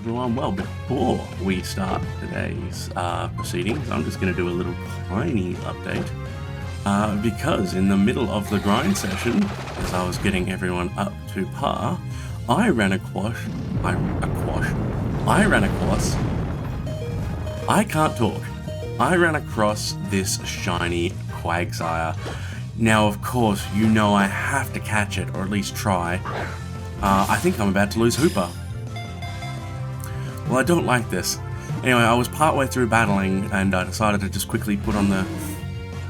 everyone. Well, before we start today's proceedings, I'm just going to do a little tiny update because in the middle of the grind session, as I was getting everyone up to par, I ran across this shiny Quagsire. Now, of course, you know I have to catch it, or at least try. I think I'm about to lose Hooper. Well, I don't like this. Anyway, I was partway through battling, and I decided to just quickly put on the...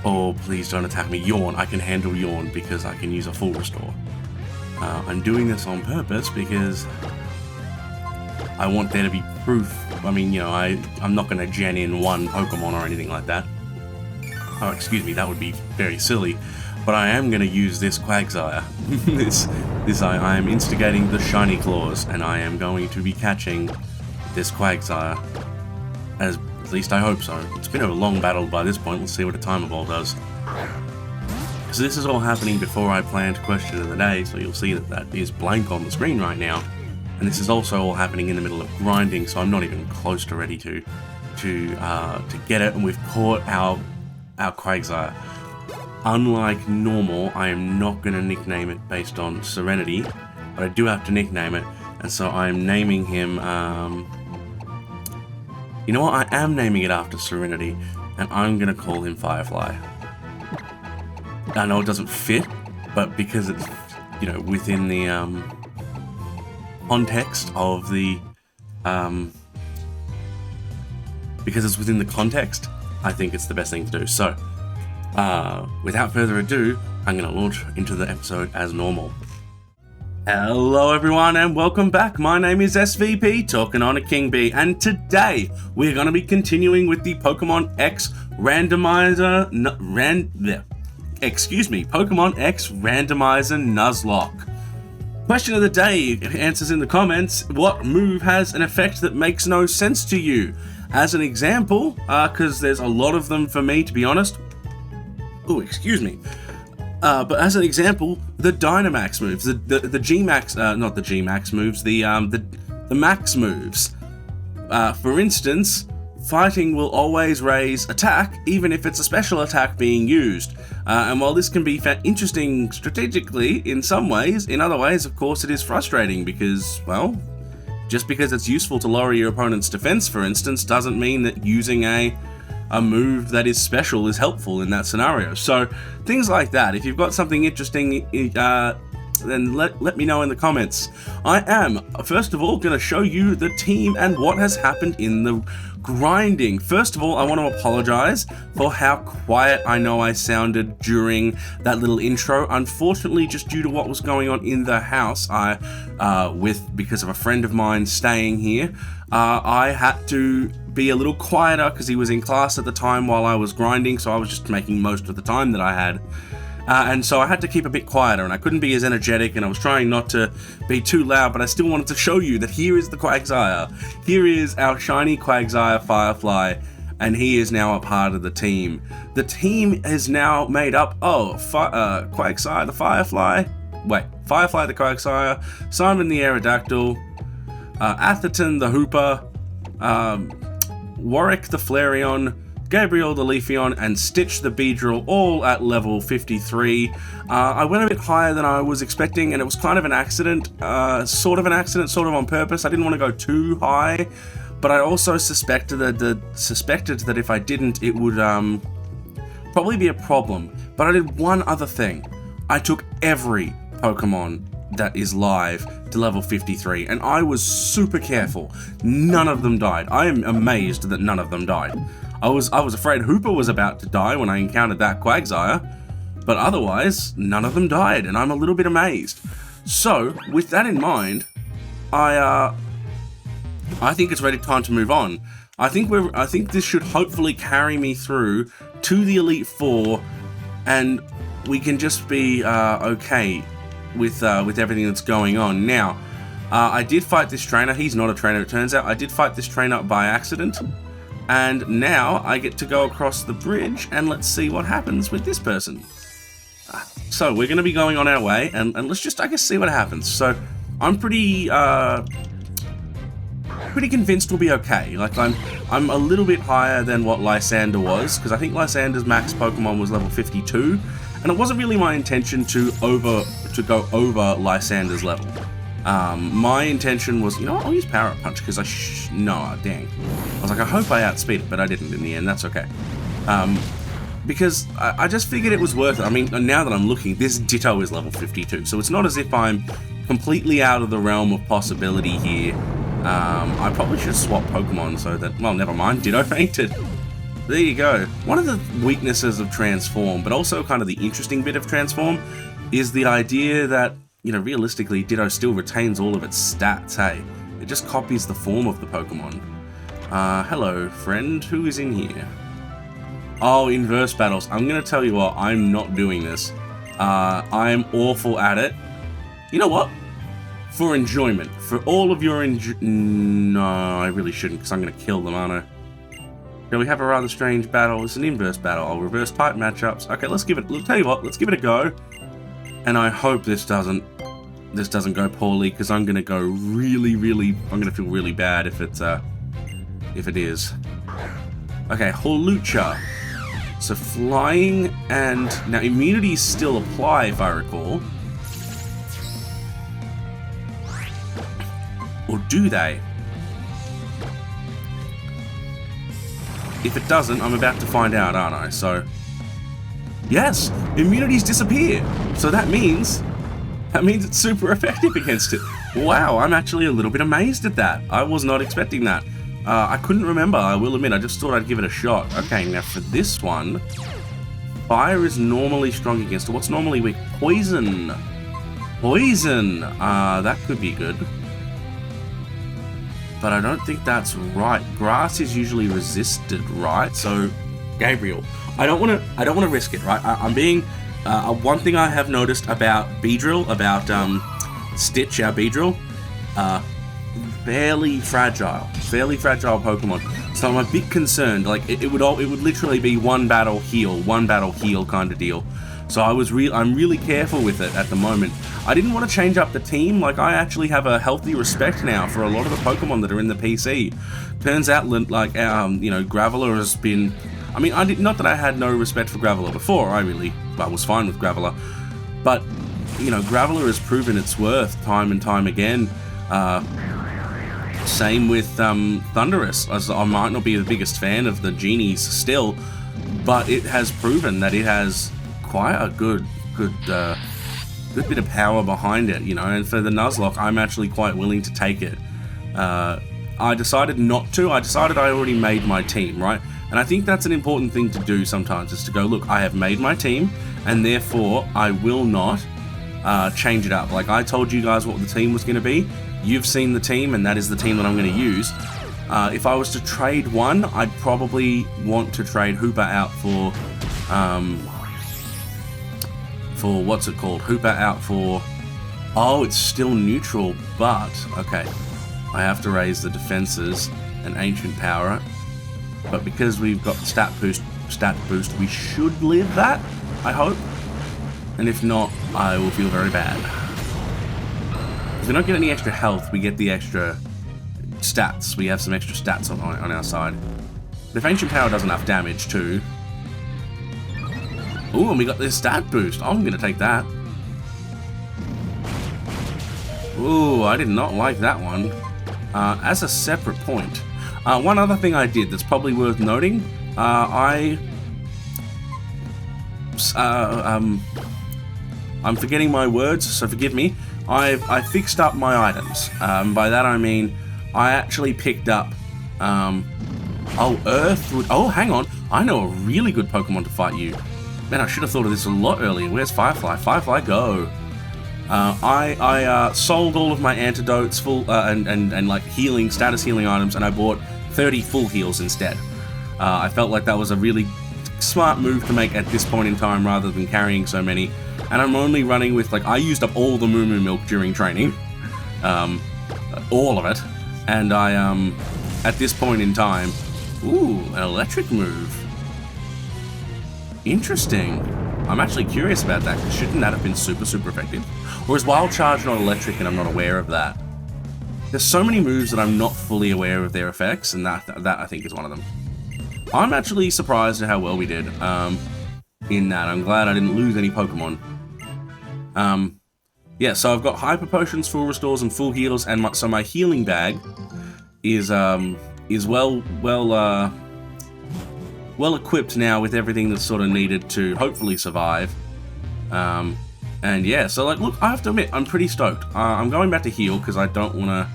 Oh, please don't attack me. Yawn. I can handle Yawn, because I can use a full restore. I'm doing this on purpose, because I want there to be proof. I mean, you know, I'm not going to gen in one Pokemon or anything like that. Oh, excuse me, that would be very silly. But I am going to use this Quagsire. I am instigating the Shiny Claws, and I am going to be catching this Quagsire. At least I hope so. It's been a long battle by this point. Let's see what a Timer Ball does. So this is all happening before I planned Question of the Day, so you'll see that is blank on the screen right now. And this is also all happening in the middle of grinding, so I'm not even close to ready to get it. And we've caught our Quagsire. Unlike normal, I am not going to nickname it based on Serenity, but I do have to nickname it, and so I'm naming him, you know what, I am naming it after Serenity, and I'm going to call him Firefly. I know it doesn't fit, but because it's, you know, within the context of the, because it's within the context, I think it's the best thing to do. So, without further ado, I'm going to launch into the episode as normal. Hello everyone and welcome back. My name is SVPKingBee, and today we're going to be continuing with the Pokemon X Randomizer Pokemon X Randomizer Nuzlocke. Question of the day, answers in the comments. What move has an effect that makes no sense to you? As an example, because there's a lot of them for me, to be honest. Oh, excuse me. But as an example, the Dynamax moves, the G-Max, not the G-Max moves, the Max moves. For instance, fighting will always raise attack, even if it's a special attack being used. And while this can be interesting strategically in some ways, in other ways, of course, it is frustrating because, well, just because it's useful to lower your opponent's defense, for instance, doesn't mean that using a move that is special is helpful in that scenario. So things like that. If you've got something interesting, then let me know in the comments. I am, first of all, going to show you the team and what has happened in the grinding. First of all, I want to apologize for how quiet I know I sounded during that little intro. Unfortunately, just due to what was going on in the house, because of a friend of mine staying here, I had to be a little quieter because he was in class at the time while I was grinding, so I was just making most of the time that I had. And so I had to keep a bit quieter, and I couldn't be as energetic, and I was trying not to be too loud, but I still wanted to show you that here is the Quagsire. Here is our shiny Quagsire Firefly, and he is now a part of the team. The team is now made up of Quagsire the Firefly, Firefly the Quagsire, Simon the Aerodactyl, Atherton the Hooper, Warwick the Flareon, Gabriel the Leafeon, and Stitch the Beedrill, all at level 53. I went a bit higher than I was expecting, and it was kind of an accident, sort of on purpose. I didn't want to go too high, but I also suspected that if I didn't, it would probably be a problem. But I did one other thing. I took every Pokemon that is live to level 53, and I was super careful. None of them died. I am amazed that none of them died. I was afraid Hooper was about to die when I encountered that Quagsire, but otherwise, none of them died, and I'm a little bit amazed. So, with that in mind, I think it's time to move on. I think this should hopefully carry me through to the Elite Four, and we can just be okay with everything that's going on. Now, I did fight this trainer. He's not a trainer, it turns out. I did fight this trainer by accident. And now I get to go across the bridge, and let's see what happens with this person. So we're going to be going on our way, and let's just, I guess, see what happens. So I'm pretty pretty convinced we'll be okay. Like, I'm a little bit higher than what Lysander was, because I think Lysander's max Pokemon was level 52, and it wasn't really my intention to go over Lysander's level. My intention was, you know what, I'll use Power Up Punch, because no, dang. I was like, I hope I outspeed it, but I didn't in the end, that's okay. Because I just figured it was worth it. I mean, now that I'm looking, this Ditto is level 52, so it's not as if I'm completely out of the realm of possibility here. I probably should swap Pokemon so that, well, never mind, Ditto fainted. There you go. One of the weaknesses of Transform, but also kind of the interesting bit of Transform, is the idea that, you know, realistically, Ditto still retains all of its stats, hey? It just copies the form of the Pokemon. Hello, friend. Who is in here? Oh, inverse battles. I'm gonna tell you what, I'm not doing this. I'm awful at it. You know what? For enjoyment. For all of your no, I really shouldn't, because I'm gonna kill them, aren't I? Okay, we have a rather strange battle. It's an inverse battle. I'll reverse type matchups. Okay, let's give it, tell you what, let's give it a go. And I hope this doesn't go poorly, because I'm gonna go I'm gonna feel really bad if it is. Okay, Hawlucha. So flying, and now immunities still apply if I recall. Or do they? If it doesn't, I'm about to find out, aren't I? So, yes, immunities disappear. So that means it's super effective against it. Wow, I'm actually a little bit amazed at that. I was not expecting that. I couldn't remember, I will admit, I just thought I'd give it a shot. Okay, now for this one, fire is normally strong against it. What's normally weak? Poison. Poison! That could be good. But I don't think that's right. Grass is usually resisted, right? So, Gabriel, I don't want to risk it, right? I'm being, one thing I have noticed about Beedrill, about Stitch, our Beedrill, fairly fragile Pokemon. So I'm a bit concerned. Like it would literally be one battle heal kind of deal. So I'm really careful with it at the moment. I didn't want to change up the team. Like I actually have a healthy respect now for a lot of the Pokemon that are in the PC. Turns out, like you know, Graveler has been. I mean, not that I had no respect for Graveler before. I was fine with Graveler, but you know, Graveler has proven its worth time and time again. Same with Thundurus, as I might not be the biggest fan of the genies still, but it has proven that it has quite a good bit of power behind it, you know, and for the Nuzlocke, I'm actually quite willing to take it. I decided not to. I decided I already made my team, right? And I think that's an important thing to do sometimes, is to go, look, I have made my team, and therefore I will not change it up. Like I told you guys what the team was going to be. You've seen the team, and that is the team that I'm going to use. If I was to trade one, I'd probably want to trade Hooper out for what's it called? Hooper out for... Oh, it's still neutral, but... Okay. I have to raise the defenses and ancient power. But because we've got stat boost, we should live that, I hope. And if not, I will feel very bad. If we don't get any extra health, we get the extra stats. We have some extra stats on our side. But if Ancient Power does enough damage too... Ooh, and we got this stat boost. I'm going to take that. Ooh, I did not like that one. As a separate point. One other thing I did that's probably worth noting. I'm forgetting my words, so forgive me. I fixed up my items. By that I mean I actually picked up Earthwood. Oh, hang on. I know a really good Pokemon to fight you. Man, I should have thought of this a lot earlier. Where's Firefly? Firefly, go. I sold all of my antidotes full and like status healing items, and I bought 30 full heals instead. I felt like that was a really smart move to make at this point in time rather than carrying so many. And I'm only running with, like, I used up all the Moo Moo milk during training. All of it. And I, at this point in time... Ooh, an electric move. Interesting. I'm actually curious about that, because shouldn't that have been super, super effective? Or is Wild Charge not electric and I'm not aware of that? there's so many moves that I'm not fully aware of their effects, and that I think is one of them. I'm actually surprised at how well we did in that. I'm glad I didn't lose any Pokemon. Yeah, so I've got Hyper Potions, Full Restores, and Full Heals, and so my healing bag is well equipped now with everything that's sort of needed to hopefully survive. And yeah, so like, look, I have to admit, I'm pretty stoked. I'm going back to heal because I don't want to,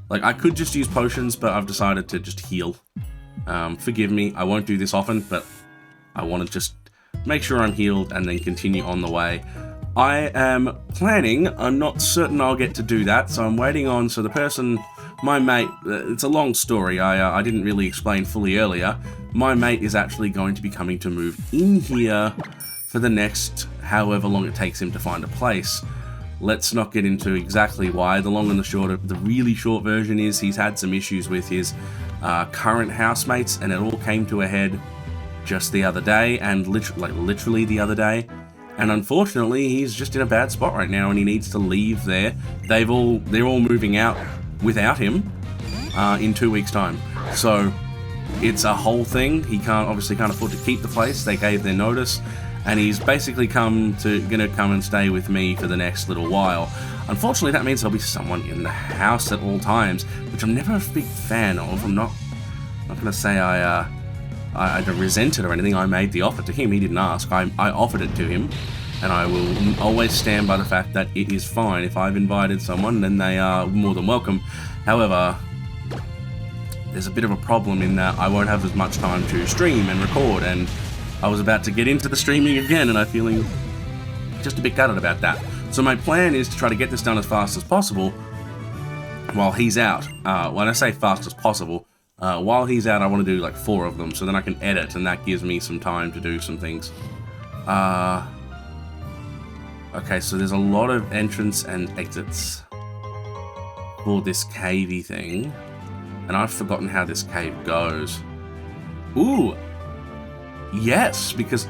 like, I could just use potions, but I've decided to just heal. Forgive me, I won't do this often, but I want to just make sure I'm healed and then continue on the way. I am planning, I'm not certain I'll get to do that, so I'm waiting on, so the person, my mate, it's a long story, I didn't really explain fully earlier. My mate is actually going to be coming to move in here for the next however long it takes him to find a place. Let's not get into exactly why. The long and the short, the really short version is he's had some issues with his current housemates, and it all came to a head just the other day, and literally the other day. And unfortunately, he's just in a bad spot right now, and he needs to leave there. They're all moving out without him in 2 weeks' time. So it's a whole thing. He obviously can't afford to keep the place. They gave their notice, and he's basically gonna come and stay with me for the next little while. Unfortunately, that means there'll be someone in the house at all times, which I'm never a big fan of. I'm not gonna say I resent it or anything. I made the offer to him. He didn't ask. I offered it to him, and I will always stand by the fact that it is fine. If I've invited someone, then they are more than welcome. However, there's a bit of a problem in that I won't have as much time to stream and record, and I was about to get into the streaming again, and I'm feeling just a bit gutted about that. So my plan is to try to get this done as fast as possible while he's out. When I say fast as possible, while he's out, I want to do like 4 of them, so then I can edit, and that gives me some time to do some things. Okay, so there's a lot of entrance and exits for this cavey thing, and I've forgotten how this cave goes. Ooh! Yes, because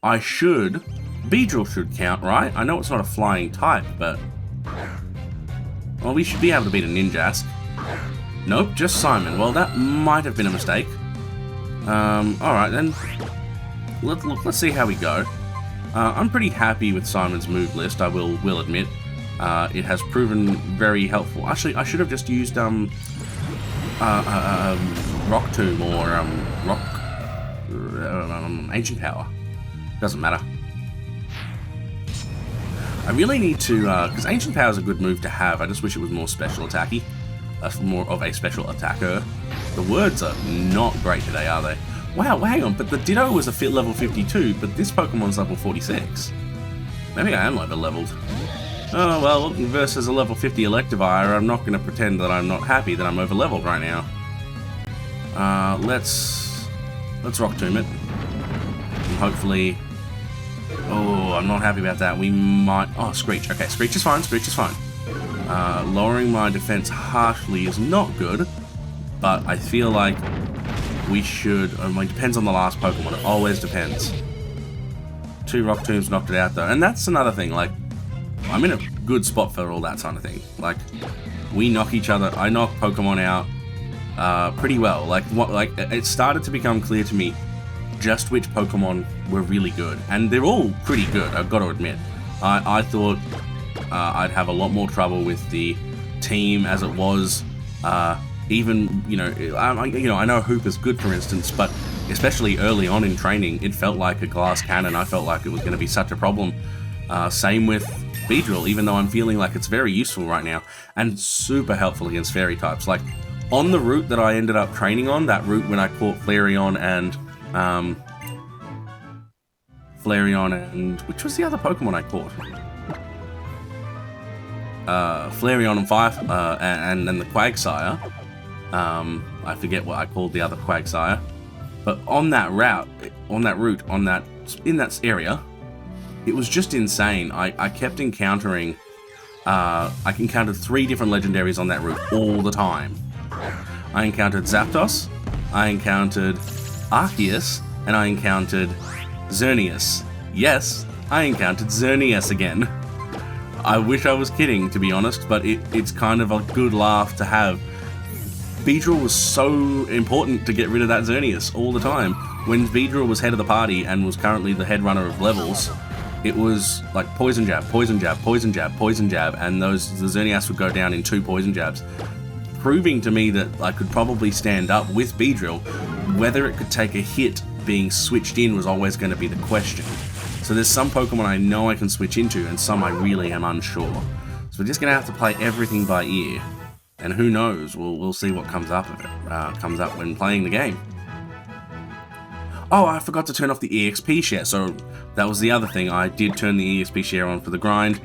Beedrill should count, right? I know it's not a flying type, but... well, we should be able to beat a Ninjask. Nope, just Simon. Well, that might have been a mistake. Alright then. Let's see how we go. I'm pretty happy with Simon's move list, I will admit. It has proven very helpful. Actually, I should have just used, Rock Tomb or, Ancient Power. Doesn't matter. I really need to, because Ancient Power is a good move to have. I just wish it was more special attacky. More of a special attacker. The words are not great today, are they? Wow, hang on, but the Ditto was a level 52, but this Pokemon's level 46. Maybe I am over-leveled. Oh, well, versus a level 50 Electivire, I'm not going to pretend that I'm not happy that I'm over-leveled right now. Let's Rock Tomb it. And hopefully... oh, I'm not happy about that. We might... oh, Screech. Okay, Screech is fine, Screech is fine. Lowering my defense harshly is not good, but I feel like we should... it depends on the last Pokemon. It always depends. 2 Rock Tombs knocked it out, though. And that's another thing, like... I'm in a good spot for all that kind of thing. Like, we knock each other... I knock Pokemon out pretty well. Like, it started to become clear to me just which Pokemon were really good. And they're all pretty good, I've got to admit. I thought I'd have a lot more trouble with the team as it was. Even, I know Hoop is good, for instance, but especially early on in training, it felt like a glass cannon. I felt like it was going to be such a problem. Same with Beedrill, even though I'm feeling like it's very useful right now and super helpful against fairy types. Like, on the route that I ended up training on, that route when I caught Flareon and... which was the other Pokemon I caught? Flareon and and then the Quagsire. I forget what I called the other Quagsire. But on that route, in that area, it was just insane. I kept encountering, I encountered 3 different legendaries on that route all the time. I encountered Zapdos, I encountered Arceus, and I encountered Xerneas. Yes, I encountered Xerneas again. I wish I was kidding, to be honest, but it's kind of a good laugh to have. Beedrill was so important to get rid of that Xerneas all the time. When Beedrill was head of the party and was currently the head runner of levels, it was like poison jab, poison jab, poison jab, poison jab, and the Xerneas would go down in 2 poison jabs, proving to me that I could probably stand up with Beedrill. Whether it could take a hit being switched in was always going to be the question. So there's some Pokemon I know I can switch into, and some I really am unsure. So we're just going to have to play everything by ear, and who knows, we'll see what comes up of it, comes up when playing the game. Oh, I forgot to turn off the EXP share, so that was the other thing. I did turn the EXP share on for the grind.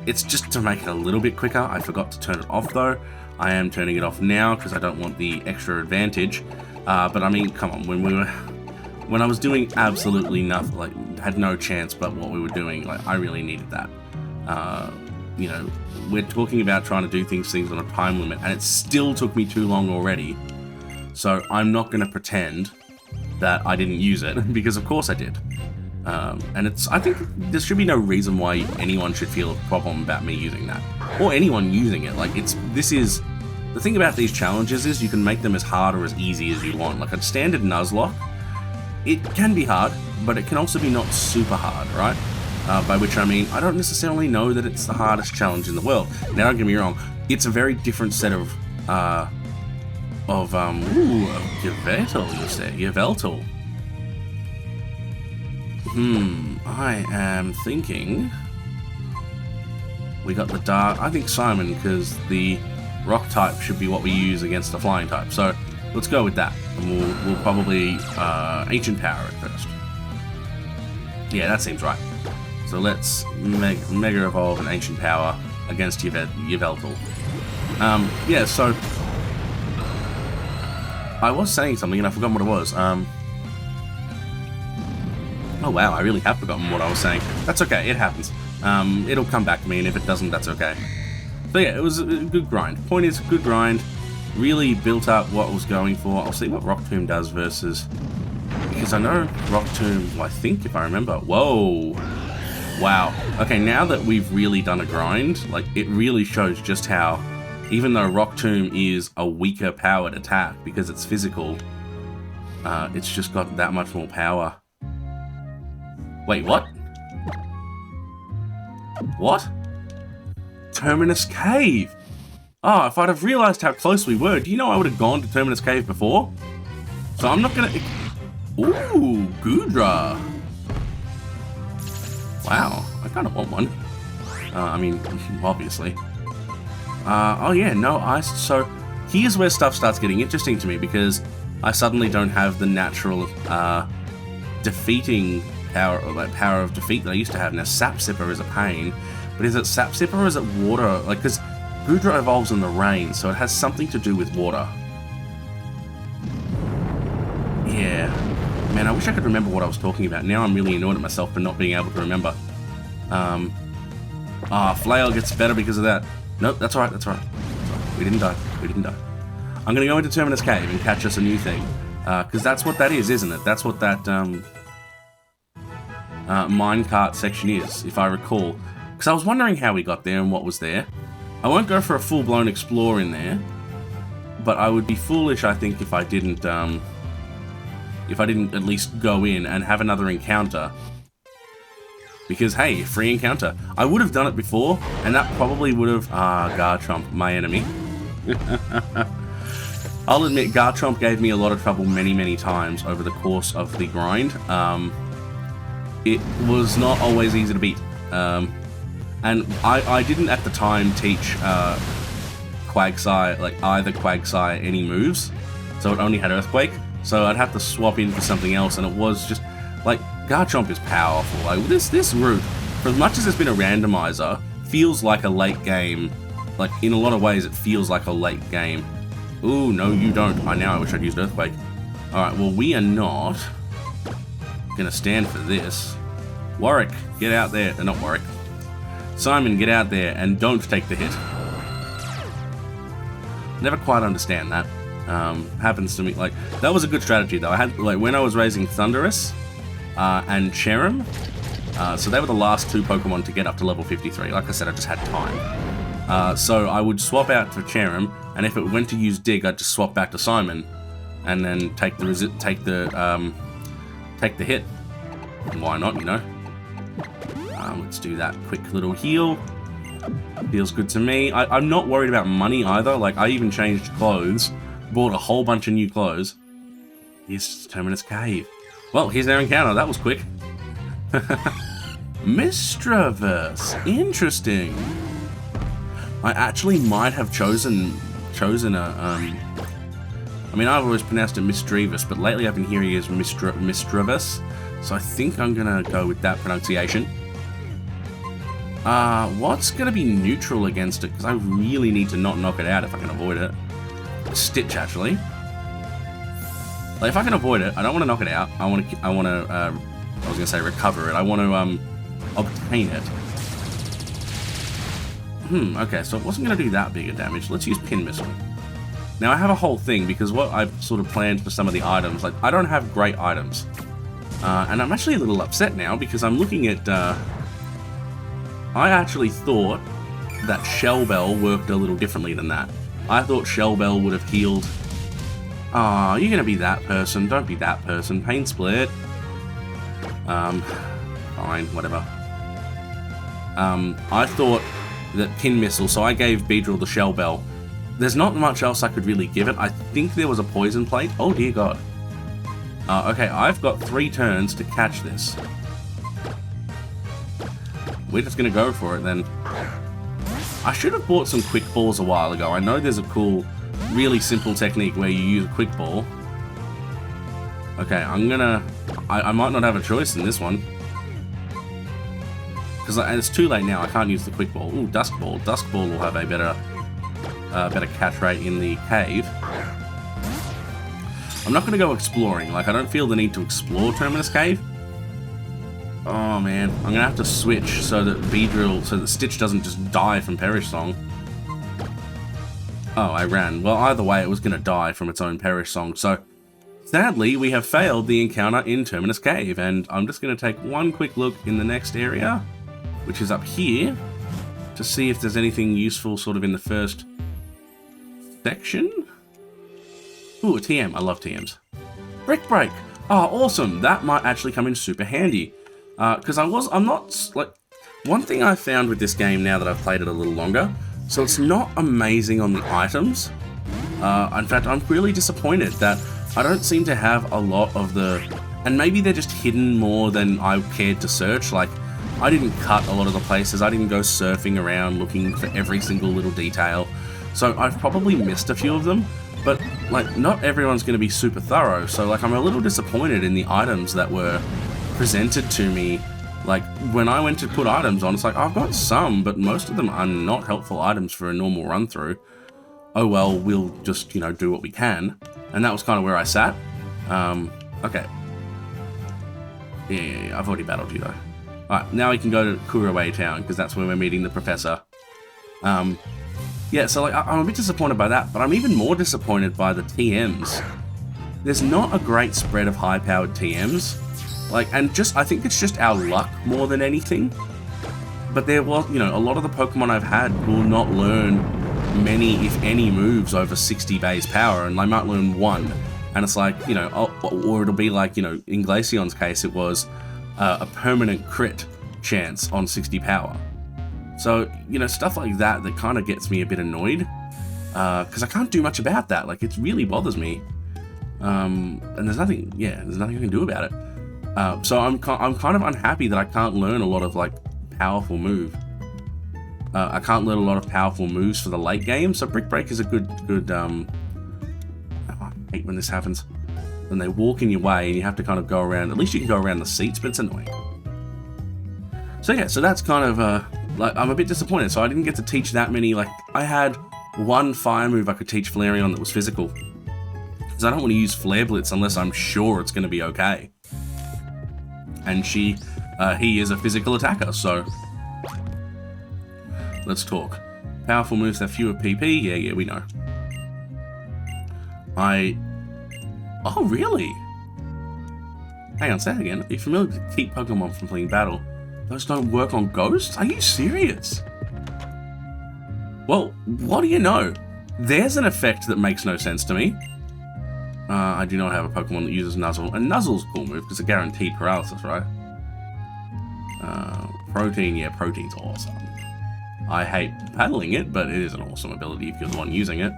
It's just to make it a little bit quicker. I forgot to turn it off though. I am turning it off now because I don't want the extra advantage. But I mean, come on, when I was doing absolutely nothing, like had no chance but what we were doing, like I really needed that. You know, we're talking about trying to do things on a time limit, and it still took me too long already. So I'm not going to pretend that I didn't use it, because of course I did. And I think there should be no reason why anyone should feel a problem about me using that, or anyone using it. Like the thing about these challenges is you can make them as hard or as easy as you want. Like a standard Nuzlocke, it can be hard, but it can also be not super hard, right? By which I mean, I don't necessarily know that it's the hardest challenge in the world. Now don't get me wrong, it's a very different set of Yveltal, you say? Yveltal. I am thinking we got the dark. I think Simon, because the rock type should be what we use against the flying type. So let's go with that, and we'll probably ancient power at first. Yeah, that seems right. So let's mega evolve an ancient power against Yveltal. Yeah, so I was saying something and I forgot what it was. Oh wow, I really have forgotten what I was saying. That's okay, it happens. It'll come back to me, and if it doesn't, that's okay. So yeah, it was a good grind. Point is, good grind. Really built up what I was going for. I'll see what Rock Tomb does versus... Because I know Rock Tomb, well, I think, if I remember... Whoa! Wow. Okay, now that we've really done a grind, like, it really shows just how, even though Rock Tomb is a weaker powered attack, because it's physical, it's just got that much more power. Wait, what? What? Terminus Cave! Oh, if I'd have realised how close we were, do you know I would have gone to Terminus Cave before? So I'm not gonna... Ooh, Goodra! Wow, I kind of want one. I mean, obviously. Oh yeah, no ice. So here's where stuff starts getting interesting to me, because I suddenly don't have the natural defeating power, or like power of defeat that I used to have. Now Sap Sipper is a pain, but is it Sap Sipper or is it water? Like, because Goodra evolves in the rain, so it has something to do with water. Yeah. Man, I wish I could remember what I was talking about. Now I'm really annoyed at myself for not being able to remember. Flail gets better because of that. Nope, that's alright, that's alright. We didn't die. We didn't die. I'm gonna go into Terminus Cave and catch us a new thing. Because that's what that is, isn't it? That's what that, minecart section is, if I recall. Because I was wondering how we got there and what was there. I won't go for a full-blown explore in there, but I would be foolish, I think, if I didn't at least go in and have another encounter. Because, hey, free encounter. I would have done it before, and that probably would have... Garchomp, my enemy. I'll admit, Garchomp gave me a lot of trouble many, many times over the course of the grind. It was not always easy to beat. And I didn't at the time teach Quagsire, like either Quagsire any moves, so it only had Earthquake. So I'd have to swap in for something else, and it was just like Garchomp is powerful. Like this route, for as much as it's been a randomizer, feels like a late game. Like in a lot of ways, it feels like a late game. Ooh, no, you don't. I wish I'd used Earthquake. All right, well we are not gonna stand for this. Warwick, get out there. Not Warwick. Simon, get out there and don't take the hit. Never quite understand that. Happens to me. Like, that was a good strategy though. I had, like, when I was raising Thundurus and Cherim, So they were the last 2 Pokemon to get up to level 53. Like I said, I just had time. So I would swap out for Cherim, and if it went to use Dig, I'd just swap back to Simon, and then take the hit. Why not, you know? Let's do that quick little heal. Feels good to me. I'm not worried about money either. Like, I even changed clothes, bought a whole bunch of new clothes. Here's Terminus Cave. Well, here's our encounter. That was quick. Mistreverse. Interesting. I actually might have chosen a, I mean, I've always pronounced it Mistreverse, but lately I've been hearing it as Mistreverse, so I think I'm gonna go with that pronunciation. What's gonna be neutral against it? Because I really need to not knock it out if I can avoid it. Stitch, actually. Like, if I can avoid it, I don't want to knock it out. I was gonna say recover it. I want to, obtain it. Okay, so it wasn't gonna do that big a damage. Let's use Pin Missile. Now, I have a whole thing, because what I've sort of planned for some of the items, like, I don't have great items. And I'm actually a little upset now, because I'm looking at, I actually thought that Shell Bell worked a little differently than that. I thought Shell Bell would have healed. Aw, you're gonna be that person. Don't be that person. Pain Split. Fine, whatever. I thought that Pin Missile, so I gave Beedrill the Shell Bell. There's not much else I could really give it. I think there was a Poison Plate. Oh dear God. Okay, I've got 3 turns to catch this. We're just gonna go for it then. I should have bought some Quick Balls a while ago. I know there's a cool, really simple technique where you use a Quick Ball. Okay, I might not have a choice in this one. Because it's too late now, I can't use the Quick Ball. Ooh, Dusk Ball. Dusk Ball will have a better catch rate in the cave. I'm not gonna go exploring. Like, I don't feel the need to explore Terminus Cave. Oh man, I'm gonna have to switch so that Stitch doesn't just die from Perish Song. Oh, I ran. Well, either way, it was gonna die from its own Perish Song, so sadly, we have failed the encounter in Terminus Cave, and I'm just gonna take one quick look in the next area, which is up here, to see if there's anything useful sort of in the first section. Ooh, a TM. I love TMs. Brick Break. Oh, awesome. That might actually come in super handy. Because I'm not, like, one thing I found with this game now that I've played it a little longer, so it's not amazing on the items. In fact, I'm really disappointed that I don't seem to have a lot of the, and maybe they're just hidden more than I cared to search. Like, I didn't cut a lot of the places, I didn't go surfing around looking for every single little detail, so I've probably missed a few of them. But, like, not everyone's going to be super thorough, so, like, I'm a little disappointed in the items that were presented to me. Like, when I went to put items on, it's like, I've got some, but most of them are not helpful items for a normal run-through. Oh well, we'll just, you know, do what we can. And that was kind of where I sat. Okay. Yeah, I've already battled you, though. Alright, now we can go to Kuraway Town, because that's where we're meeting the professor. Yeah, so like, I'm a bit disappointed by that, but I'm even more disappointed by the TMs. There's not a great spread of high-powered TMs. Like, and I think it's just our luck more than anything. But there was, you know, a lot of the Pokemon I've had will not learn many, if any, moves over 60 base power, and they might learn 1. And it's like, you know, or it'll be like, you know, in Glaceon's case, it was a permanent crit chance on 60 power. So, you know, stuff like that kind of gets me a bit annoyed, because I can't do much about that. Like, it really bothers me. And there's nothing I can do about it. So I'm kind of unhappy that I can't learn a lot of, like, powerful move. I can't learn a lot of powerful moves for the late game, so Brick Break is a good, I hate when this happens. When they walk in your way and you have to kind of go around, at least you can go around the seats, but it's annoying. So yeah, so that's kind of, like, I'm a bit disappointed, so I didn't get to teach that many. Like, I had one fire move I could teach Flareon that was physical. Because I don't want to use Flare Blitz unless I'm sure it's going to be okay. And he is a physical attacker, so let's talk. Powerful moves have fewer PP, yeah, we know. Oh, really? Hang on, say that again. Are you familiar with Keep Pokemon from playing Battle? Those don't work on ghosts? Are you serious? Well, what do you know? There's an effect that makes no sense to me. I do not have a Pokemon that uses Nuzzle. And Nuzzle's a cool move because it's a guaranteed paralysis, right? Protein, yeah, Protein's awesome. I hate battling it, but it is an awesome ability if you're the one using it.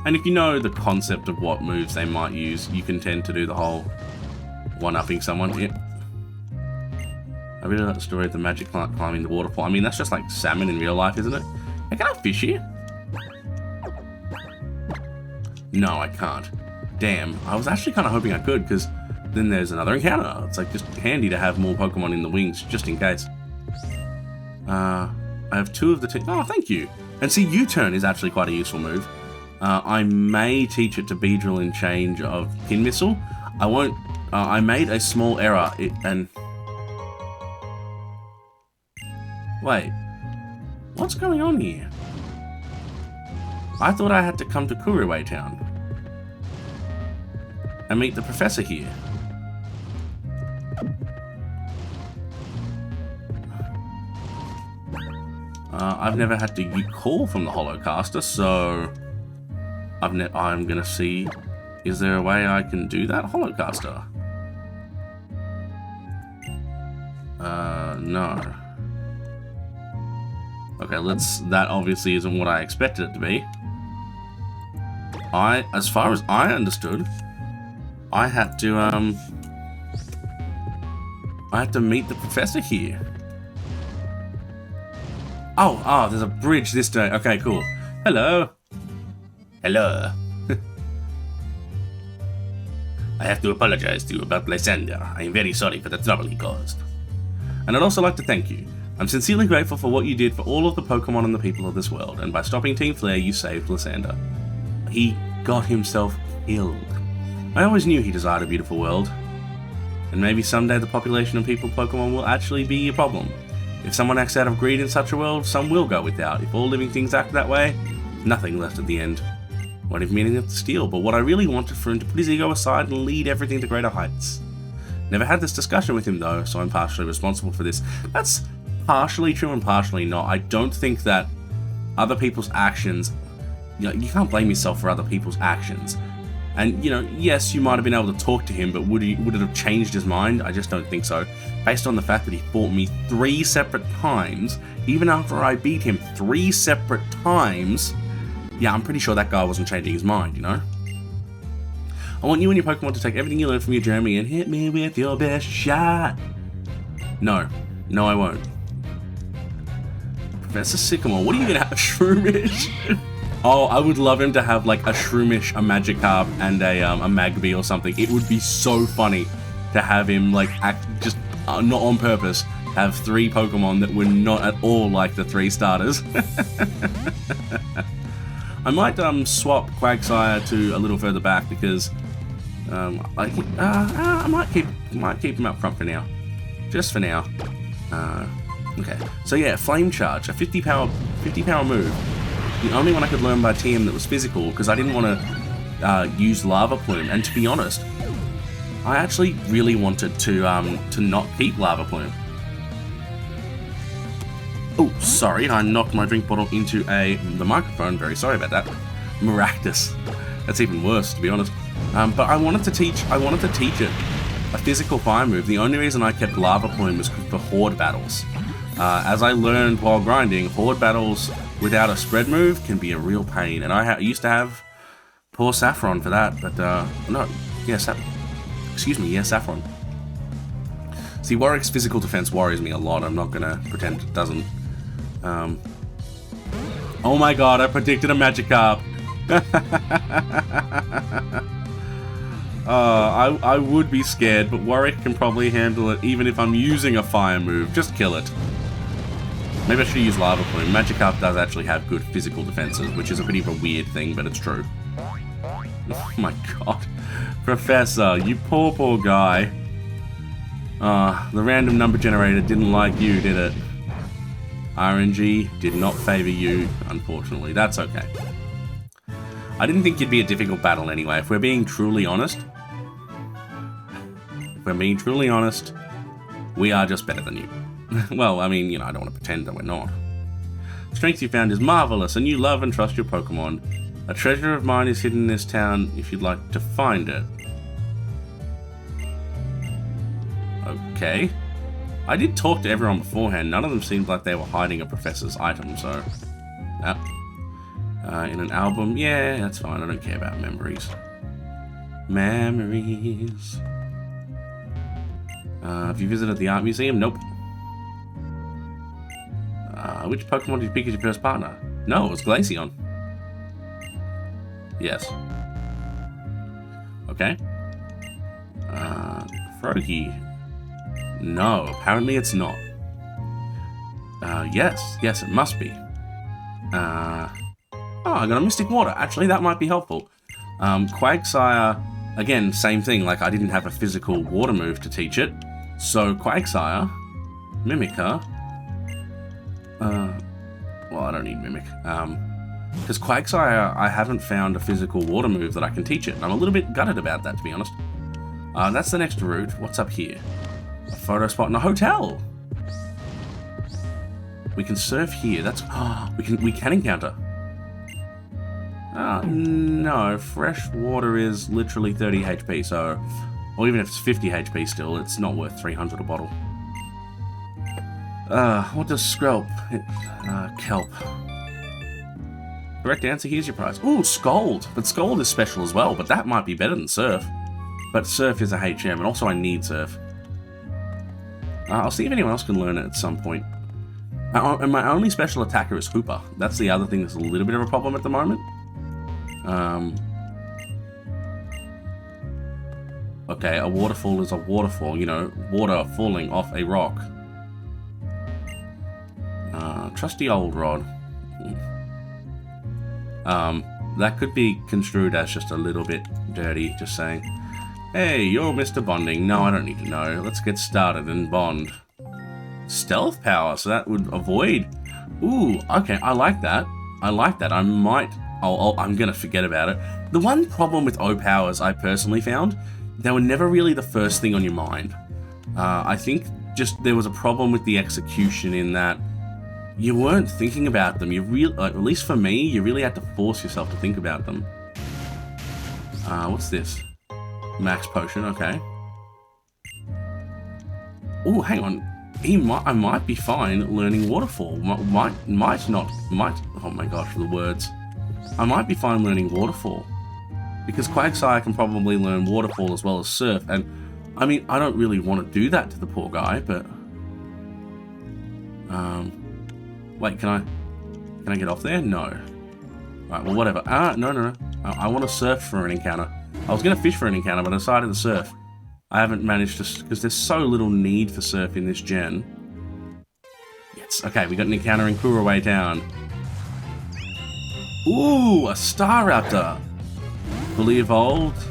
And if you know the concept of what moves they might use, you can tend to do the whole one-upping someone. Yeah. I really like the story of the magic plant climbing the waterfall. I mean, that's just like salmon in real life, isn't it? Hey, can I fish here? No, I can't. Damn, I was actually kind of hoping I could, because then there's another encounter. It's like just handy to have more Pokemon in the wings, just in case. I have 2 of the oh, thank you. And see, U-turn is actually quite a useful move. I may teach it to Beedrill in change of Pin Missile. I won't. I made a small error, and wait, what's going on here? I thought I had to come to Kuriway Town and meet the professor here. I've never had to call from the Holocaster, so I'm gonna see, is there a way I can do that, Holocaster? No. Okay, that obviously isn't what I expected it to be. As far as I understood, I had to meet the professor here. Oh, there's a bridge this day. Okay, cool. Hello. Hello. I have to apologize to you about Lysander. I am very sorry for the trouble he caused. And I'd also like to thank you. I'm sincerely grateful for what you did for all of the Pokemon and the people of this world, and by stopping Team Flare, you saved Lysander. He got himself killed. I always knew he desired a beautiful world. And maybe someday the population of people Pokemon will actually be a problem. If someone acts out of greed in such a world, some will go without. If all living things act that way, nothing left at the end. What if meaning of steal, but what I really wanted for him to put his ego aside and lead everything to greater heights. Never had this discussion with him though, so I'm partially responsible for this. That's partially true and partially not. I don't think that other people's actions, you can't blame yourself for other people's actions. And, yes, you might have been able to talk to him, but would it have changed his mind? I just don't think so. Based on the fact that he fought me 3 separate times, even after I beat him 3 separate times, yeah, I'm pretty sure that guy wasn't changing his mind, I want you and your Pokemon to take everything you learned from your journey and hit me with your best shot. No, I won't. Professor Sycamore, what are you gonna have? A Shroomish? Oh, I would love him to have like a Shroomish, a Magikarp, and a Magby or something. It would be so funny to have him like just not on purpose have 3 Pokemon that were not at all like the 3 starters. I might swap Quagsire to a little further back because I might keep him up front for now, just for now. Okay, so yeah, Flame Charge, a 50 power move. The only one I could learn by TM that was physical because I didn't want to use Lava Plume, and to be honest, I actually really wanted to not keep Lava Plume. Oh, sorry, I knocked my drink bottle into the microphone. Very sorry about that. Maractus. That's even worse, to be honest. But I wanted to teach it a physical fire move. The only reason I kept Lava Plume was for Horde battles. As I learned while grinding, Horde battles without a spread move can be a real pain, and I used to have poor Saffron for that, but Saffron. See, Warwick's physical defense worries me a lot. I'm not gonna pretend it doesn't. Oh my god, I predicted a Magikarp. I would be scared, but Warwick can probably handle it even if I'm using a fire move. Just kill it. Maybe I should use Lava Plume. Magikarp does actually have good physical defenses, which is a bit of a weird thing, but it's true. Oh my god. Professor, you poor guy. The random number generator didn't like you, did it? RNG did not favor you, unfortunately. That's okay. I didn't think you'd be a difficult battle anyway. If we're being truly honest, we are just better than you. Well, I mean, I don't want to pretend that we're not. Strength you found is marvelous, and you love and trust your Pokemon. A treasure of mine is hidden in this town if you'd like to find it. Okay. I did talk to everyone beforehand. None of them seemed like they were hiding a professor's item, so... Yep. In an album. Yeah, that's fine. I don't care about memories. Memories. Have you visited the art museum? Nope. Which Pokemon did you pick as your first partner? No, it was Glaceon. Yes. Okay. Froakie. No, apparently it's not. Yes, it must be. Oh, I got a Mystic Water. Actually, that might be helpful. Quagsire, again, same thing. Like, I didn't have a physical water move to teach it. So, Quagsire, Mimica. Well, I don't need Mimic. Because Quagsire, I haven't found a physical water move that I can teach it. I'm a little bit gutted about that, to be honest. That's the next route. What's up here? A photo spot in a hotel. We can surf here. That's we can encounter. No, fresh water is literally 30 HP, so, or even if it's 50 HP still, it's not worth 300 a bottle. What does Skrelp? Kelp. Correct answer, here's your prize. Ooh, Scold. But Scold is special as well, but that might be better than Surf. But Surf is a HM, and also I need Surf. I'll see if anyone else can learn it at some point. And my only special attacker is Hooper. That's the other thing that's a little bit of a problem at the moment. Okay, a waterfall is a waterfall, water falling off a rock. Trusty old rod. That could be construed as just a little bit dirty, just saying. Hey, you're Mr. Bonding. No, I don't need to know. Let's get started and bond. Stealth power, so that would avoid... Ooh, okay, I like that. I'm gonna forget about it. The one problem with O-powers I personally found, they were never really the first thing on your mind. I think just there was a problem with the execution in that you weren't thinking about them. At least for me, you really had to force yourself to think about them. What's this? Max potion, okay. Ooh, hang on. I might be fine learning Waterfall. Might not. Oh my gosh, the words. I might be fine learning Waterfall. Because Quagsire can probably learn Waterfall as well as Surf. And, I mean, I don't really want to do that to the poor guy, but... Wait, can I get off there? No. Right, well, whatever. No. I want to surf for an encounter. I was going to fish for an encounter, but I decided to surf. I haven't managed to... Because there's so little need for surf in this gen. Yes, okay, we got an encounter in Kuraway Town. Ooh, a Staraptor. Fully evolved?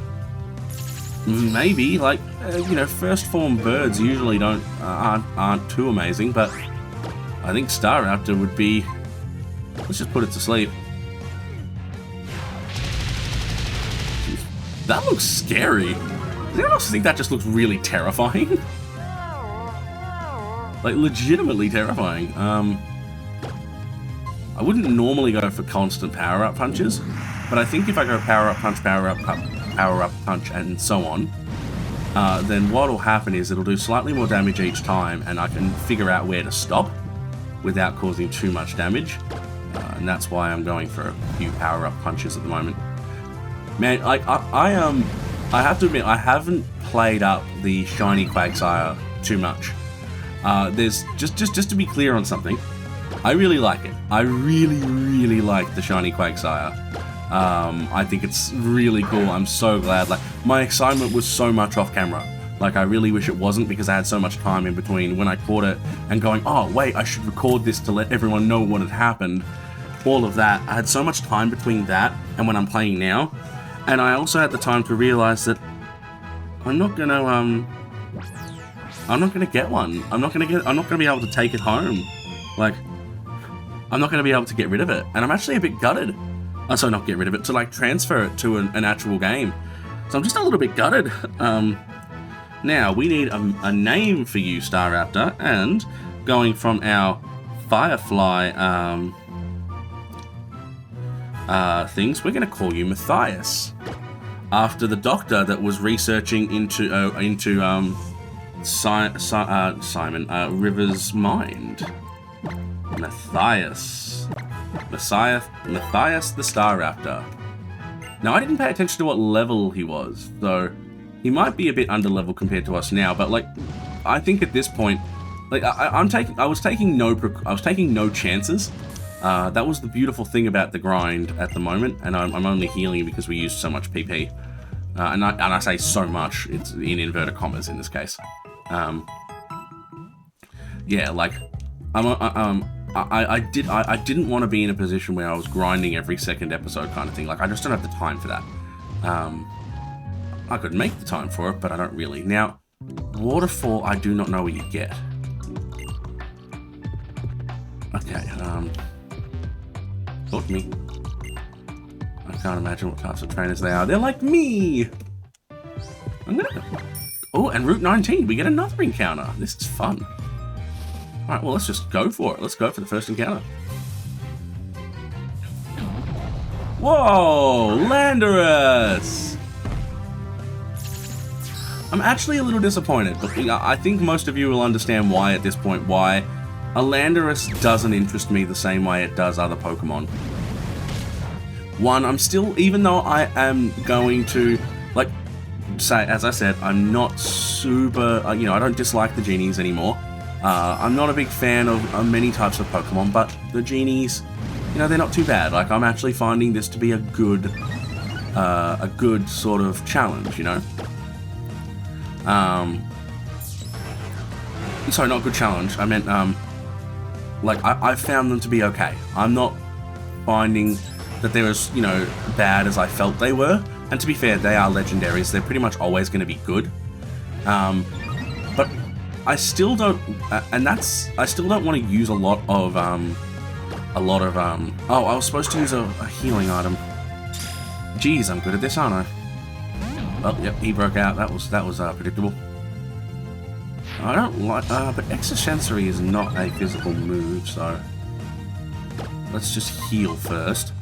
Maybe, like, first form birds usually aren't too amazing, but I think Staraptor would be... Let's just put it to sleep. That looks scary. Does anyone else think that just looks really terrifying? Like, legitimately terrifying. I wouldn't normally go for constant power-up punches, but I think if I go power-up punch, and so on, then what will happen is it'll do slightly more damage each time, and I can figure out where to stop without causing too much damage. And that's why I'm going for a few power-up punches at the moment. Man, I have to admit, I haven't played up the shiny Quagsire too much. There's just to be clear on something, I really like it. I really like the shiny Quagsire. I think it's really cool. I'm so glad. Like, my excitement was so much off camera. Like, I really wish it wasn't, because I had so much time in between when I caught it and going, oh wait, I should record this to let everyone know what had happened. All of that. I had so much time between that and when I'm playing now. And I also had the time to realize that I'm not gonna get one. I'm not gonna be able to take it home. Like, I'm not gonna be able to get rid of it. And I'm actually a bit gutted. So not get rid of it, to like transfer it to an actual game. So I'm just a little bit gutted. Now we need a name for you, Staraptor, and going from our Firefly things, we're going to call you Matthias, after the doctor that was researching into Simon River's mind. Matthias the Star Raptor. Now, I didn't pay attention to what level he was, so he might be a bit under level compared to us now. But like, I think at this point, like I was taking no chances. That was the beautiful thing about the grind at the moment, and I'm only healing because we used so much PP, and I say so much, it's in inverted commas in this case. Yeah, like I didn't want to be in a position where I was grinding every second episode kind of thing. Like, I just don't have the time for that. I could make the time for it, but I don't really. Now, Waterfall, I do not know what you get. Okay, talk to me. I can't imagine what types of trainers they are. They're like me! Oh, and Route 19, we get another encounter. This is fun. Alright, well, let's just go for it. Let's go for the first encounter. Whoa! Landorus! I'm actually a little disappointed, but I think most of you will understand why at this point, why a Landorus doesn't interest me the same way it does other Pokemon. One, I'm still, even though I am going to, like, say, as I said, I'm not super, I don't dislike the genies anymore. I'm not a big fan of many types of Pokemon, but the genies, they're not too bad. Like, I'm actually finding this to be a good sort of challenge, Sorry, not good challenge. I meant, I found them to be okay. I'm not finding that they're as, bad as I felt they were. And to be fair, they are legendaries. They're pretty much always going to be good. But I still don't, I still don't want to use a lot of, oh, I was supposed to use a healing item. Jeez, I'm good at this, aren't I? Oh, yep, he broke out. That was predictable. I don't like, but Extrasensory is not a physical move, so let's just heal first.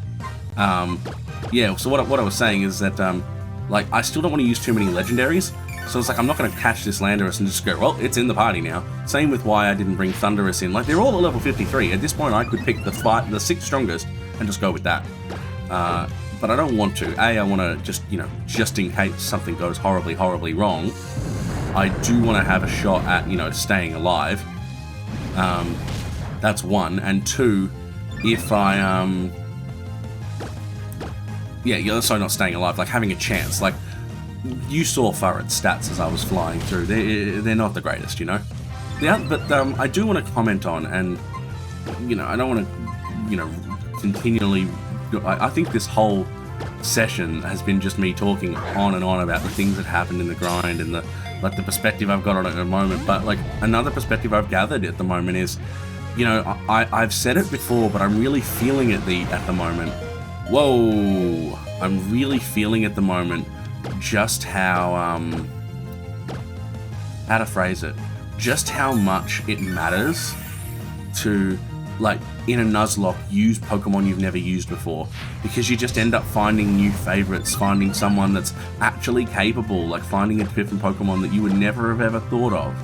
Yeah, so what I was saying is that, I still don't want to use too many legendaries, so it's like I'm not going to catch this Landorus and just go, well, it's in the party now. Same with why I didn't bring Thundurus in. Like, they're all at level 53. At this point, I could pick the 6 strongest and just go with that. But I don't want to. I want to just, just in case something goes horribly, horribly wrong, I do want to have a shot at, staying alive. That's one. And two, if I, yeah, sorry, not staying alive, like having a chance. Like, you saw Furret's stats as I was flying through. They're not the greatest, Yeah, but I do want to comment on, and, I don't want to, continually... I think this whole session has been just me talking on and on about the things that happened in the grind and the perspective I've got on it at the moment. But, another perspective I've gathered at the moment is, I've said it before, but I'm really feeling it at the moment. Whoa! I'm really feeling at the moment just how to phrase it, just how much it matters to, in a Nuzlocke, use Pokemon you've never used before, because you just end up finding new favorites, finding someone that's actually capable, finding a different Pokemon that you would never have ever thought of,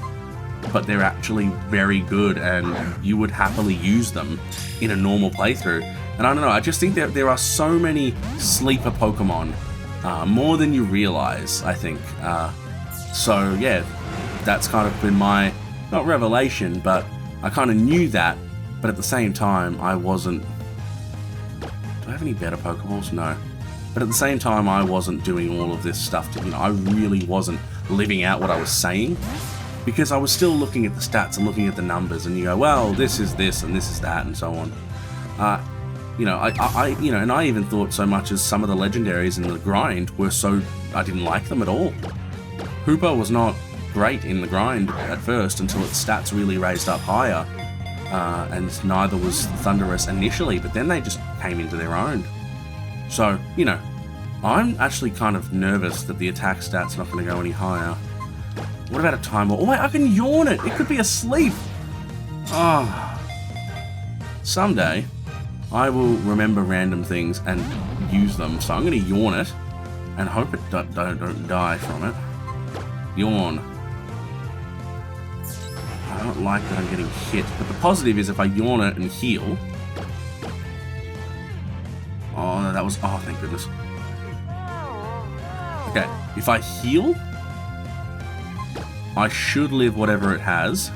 but they're actually very good and you would happily use them in a normal playthrough. And I don't know, I just think that there are so many sleeper Pokemon, more than you realize, I think. So yeah, that's kind of been my, not revelation, but I kind of knew that, but at the same time, I wasn't... Do I have any better Pokeballs? No. But at the same time, I wasn't doing all of this stuff to, I really wasn't living out what I was saying, because I was still looking at the stats and looking at the numbers, and you go, well, this is this and this is that, and so on. And I even thought so much as some of the legendaries in the grind were so... I didn't like them at all. Hooper was not great in the grind at first until its stats really raised up higher. And neither was Thundurus initially, but then they just came into their own. So, I'm actually kind of nervous that the attack stat's not going to go any higher. What about a Time War? Oh wait, I can yawn it! It could be asleep! Oh, someday I will remember random things and use them. So I'm going to yawn it and hope it don't die from it. Yawn. I don't like that I'm getting hit, but the positive is if I yawn it and heal. Oh, that was... Oh, thank goodness. Okay, if I heal, I should live whatever it has.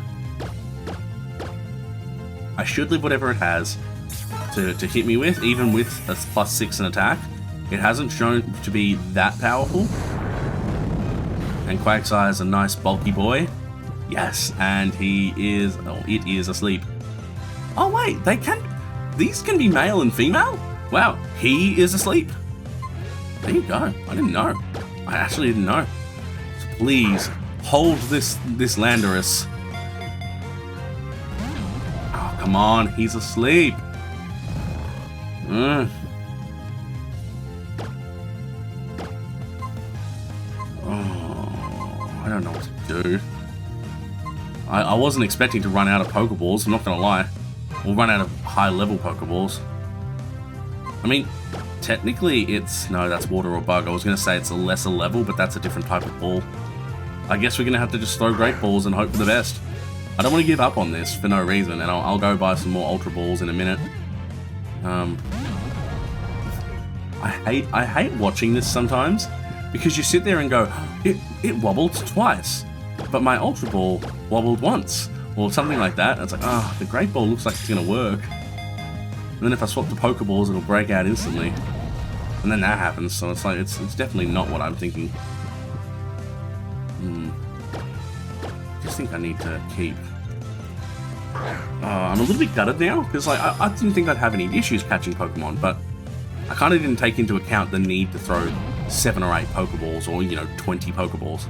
I should live whatever it has to hit me with, even with a +6 in attack. It hasn't shown to be that powerful. And Quagsire's a nice bulky boy. Yes, and he is... Oh, it is asleep. Oh wait, these can be male and female? Wow, he is asleep. There you go. I didn't know. I actually didn't know. So please, hold this Landorus. Oh, come on, he's asleep. Oh, I don't know what to do. I wasn't expecting to run out of Pokeballs, I'm not gonna lie. We'll run out of high-level Pokeballs. I mean, technically it's... No, that's Water or Bug. I was gonna say it's a lesser level, but that's a different type of ball. I guess we're gonna have to just throw Great Balls and hope for the best. I don't want to give up on this for no reason, and I'll go buy some more Ultra Balls in a minute. I hate watching this sometimes, because you sit there and go, it wobbled twice. But my Ultra Ball wobbled once, or something like that. It's like, oh, the Great Ball looks like it's gonna work. And then if I swap the Pokeballs, it'll break out instantly. And then that happens, so it's like, it's definitely not what I'm thinking. I just think I need to keep... I'm a little bit gutted now, because like, I didn't think I'd have any issues catching Pokemon, but I kind of didn't take into account the need to throw 7 or 8 Pokeballs, or, 20 Pokeballs.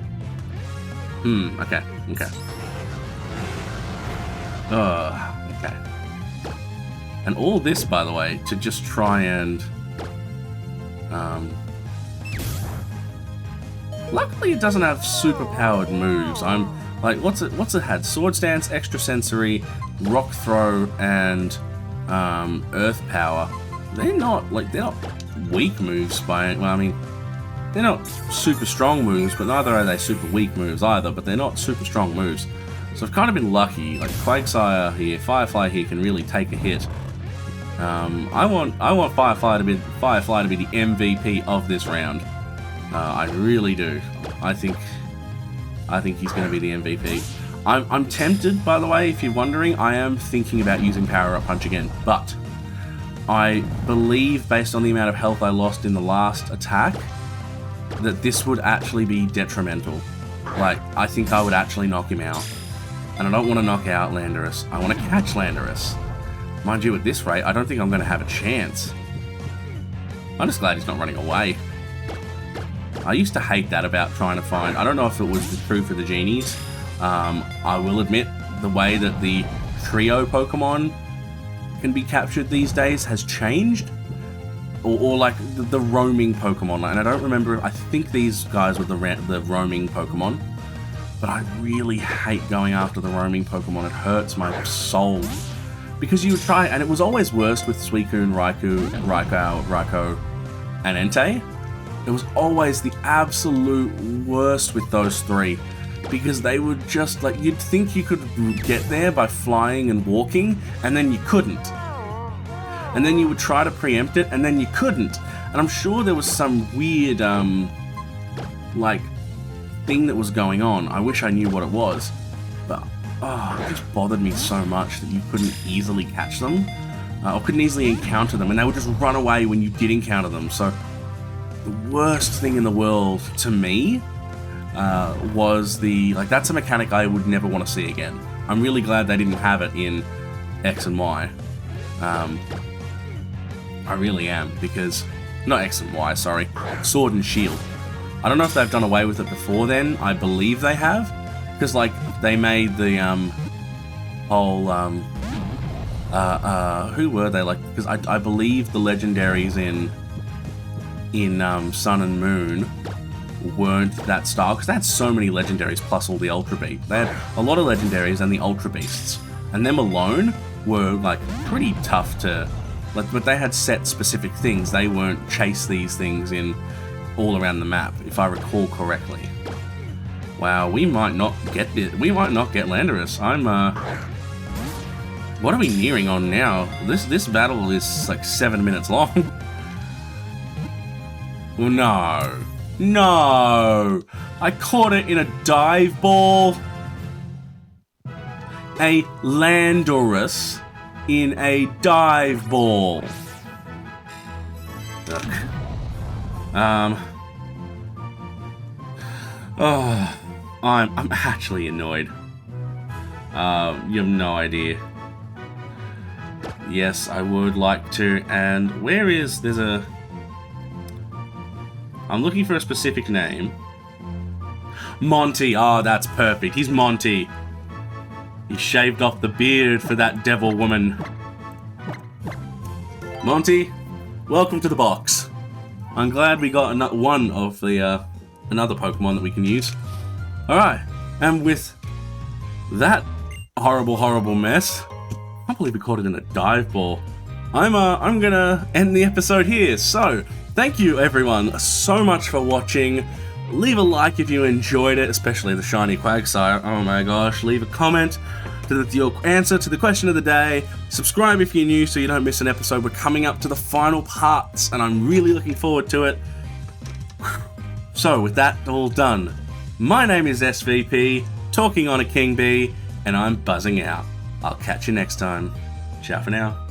Okay. Okay. And all this, by the way, to just try and... Luckily it doesn't have super powered moves. I'm like, what's it had? Sword Stance, Extra Sensory, Rock Throw, and Earth Power. They're not weak moves by... Well, I mean, they're not super strong moves, but neither are they super weak moves either, but they're not super strong moves. So I've kind of been lucky. Like Quagsire here, Firefly here can really take a hit. I want Firefly to be the MVP of this round. I really do. I think he's going to be the MVP. I'm tempted, by the way, if you're wondering. I am thinking about using Power Up Punch again, but I believe, based on the amount of health I lost in the last attack, that this would actually be detrimental. Like, I think I would actually knock him out. And I don't want to knock out Landorus. I want to catch Landorus. Mind you, at this rate, I don't think I'm going to have a chance. I'm just glad he's not running away. I used to hate that about trying to find... I don't know if it was true for the genies. I will admit, the way that the trio Pokemon can be captured these days has changed. Or like the roaming Pokemon. And I don't remember... I think these guys were the roaming Pokemon. But I really hate going after the roaming Pokemon. It hurts my soul. Because you would try... And it was always worse with Suicune, Raikou, and Entei. It was always the absolute worst with those three, because they would just, like, you'd think you could get there by flying and walking, and then you couldn't. And then you would try to preempt it, and then you couldn't. And I'm sure there was some weird, like, thing that was going on. I wish I knew what it was. But, it just bothered me so much that you couldn't easily catch them, or couldn't easily encounter them, and they would just run away when you did encounter them. So the worst thing in the world to me was that's a mechanic I would never want to see again. I'm really glad they didn't have it in X and Y. I really am, because... Not X and Y, sorry. Sword and Shield. I don't know if they've done away with it before then. I believe they have. Because, like, they made the, whole, who were they? Like, because I believe the legendaries in Sun and Moon weren't that style, because they had so many legendaries plus all the Ultra Beasts. They had a lot of legendaries and the Ultra Beasts. and them alone were like pretty tough to, like, but they had set specific things. They weren't chase these things in all around the map, if I recall correctly. Wow, we might not get it. We might not get Landorus. What are we nearing on now? This battle is like 7 minutes long. Oh, no, I caught it in a dive ball. A Landorus in a dive ball. Look. Oh, I'm actually annoyed. You have no idea. Yes, I would like to. And where is... There's a... I'm looking for a specific name. Monty. Oh, that's perfect. He's Monty. He shaved off the beard for that devil woman. Monty, welcome to the box. I'm glad we got one of the another Pokemon that we can use. Alright, and with that horrible mess, I can't believe we caught it in a dive ball. I'm gonna end the episode here. So, thank you everyone so much for watching. Leave a like if you enjoyed it, especially the shiny Quagsire. Oh my gosh, leave a comment to your answer to the question of the day. Subscribe if you're new so you don't miss an episode. We're coming up to the final parts and I'm really looking forward to it. So with that all done, my name is SVP, talking on a KingBee, and I'm buzzing out. I'll catch you next time. Ciao for now.